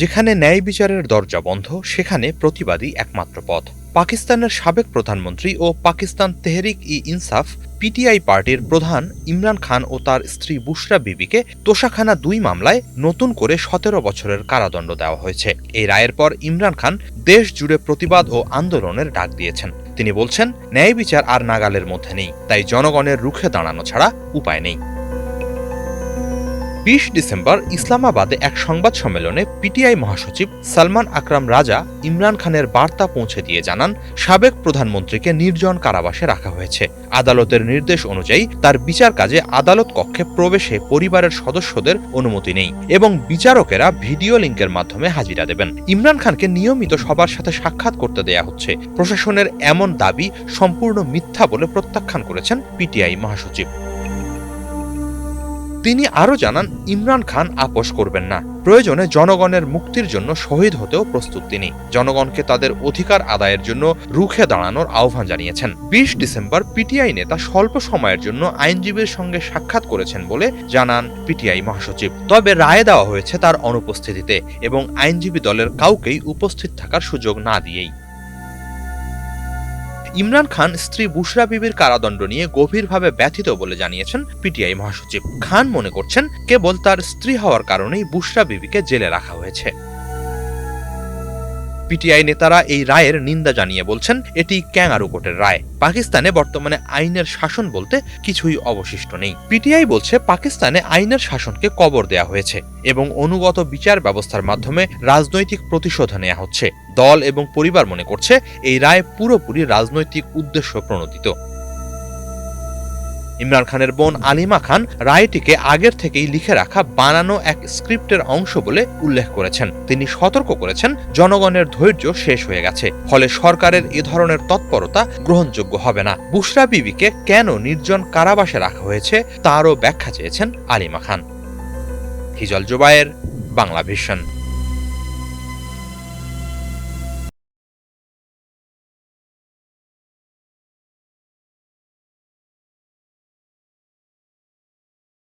যেখানে ন্যায় বিচারের দরজা বন্ধ, সেখানে প্রতিবাদী একমাত্র পথ। পাকিস্তানের সাবেক প্রধানমন্ত্রী ও পাকিস্তান তেহরিক-ই-ইনসাফ পিটিআই পার্টির প্রধান ইমরান খান ও তার স্ত্রী বুশরা বিবিকে তোষাখানা ২ মামলায় নতুন করে ১৭ বছরের কারাদণ্ড দেওয়া হয়েছে। এই রায়ের পর ইমরান খান দেশ জুড়ে প্রতিবাদ ও আন্দোলনের ডাক দিয়েছেন। তিনি বলছেন, ন্যায় বিচার আর নাগালের মধ্যে নেই, তাই জনগণের রুখে দাঁড়ানো ছাড়া উপায় নেই। ২০ ডিসেম্বর ইসলামাবাদে এক সংবাদ সম্মেলনে পিটিআই মহাসচিব সালমান আকরাম রাজা ইমরান খানের বার্তা পৌঁছে দিয়ে জানান, সাবেক প্রধানমন্ত্রীকে নির্জন কারাবাসে রাখা হয়েছে। আদালতের নির্দেশ অনুযায়ী তার বিচার কাজে আদালত কক্ষে প্রবেশে পরিবারের সদস্যদের অনুমতি নেই এবং বিচারকেরা ভিডিও লিঙ্কের মাধ্যমে হাজিরা দেবেন। ইমরান খানকে নিয়মিত সবার সাথে সাক্ষাৎ করতে দেয়া হচ্ছে। প্রশাসনের এমন দাবি সম্পূর্ণ মিথ্যা বলে প্রত্যাখ্যান করেছেন পিটিআই মহাসচিব। তিনি আরও জানান, ইমরান খান আপোস করবেন না। প্রয়োজনে জনগণের মুক্তির জন্য শহীদ হতেও প্রস্তুত তিনি। জনগণকে তাদের অধিকার আদায়ের জন্য রুখে দাঁড়ানোর আহ্বান জানিয়েছেন। ২০ ডিসেম্বর পিটিআই নেতা স্বল্প সময়ের জন্য আইনজীবীর সঙ্গে সাক্ষাৎ করেছেন বলে জানান পিটিআই মহাসচিব। তবে রায় দেওয়া হয়েছে তার অনুপস্থিতিতে এবং আইনজীবী দলের কাউকেই উপস্থিত থাকার সুযোগ না দিয়েই। ইমরান খান স্ত্রী বুশরা বিবির কারাদণ্ড নিয়ে গভীরভাবে ব্যথিত বলে জানিয়েছেন পিটিআই মহাসচিব। খান মনে করছেন, কেবল তার স্ত্রী হওয়ার কারণেই বুশরা বিবিকে জেলে রাখা হয়েছে। পিটিআই নেতারা এই রায়ের নিন্দা জানিয়ে বলছেন, এটি ক্যাঙ্গারু কোর্টের রায়। পাকিস্তানে বর্তমানে আইনের শাসন বলতে কিছুই অবশিষ্ট নেই। পিটিআই বলছে, পাকিস্তানে আইনের শাসনকে কবর দেয়া হয়েছে এবং অনুগত বিচার ব্যবস্থার মাধ্যমে রাজনৈতিক প্রতিশোধ নেওয়া হচ্ছে। দল এবং পরিবার মনে করছে, এই রায় পুরোপুরি রাজনৈতিক উদ্দেশ্য প্রণোদিত। ইমরান খানের বোন আলিমা খান রায়টিকে আগের থেকেই লিখে রাখা বানানো এক স্ক্রিপ্টের অংশ বলে উল্লেখ করেছেন। তিনি সতর্ক করেছেন, জনগণের ধৈর্য শেষ হয়ে গেছে, ফলে সরকারের এ ধরনের তৎপরতা গ্রহণযোগ্য হবে না। বুশরা বিবিকে কেন নির্জন কারাবাসে রাখা হয়েছে তারও ব্যাখ্যা চেয়েছেন আলিমা খান। হিজল জুবায়ের, বাংলা ভিশন।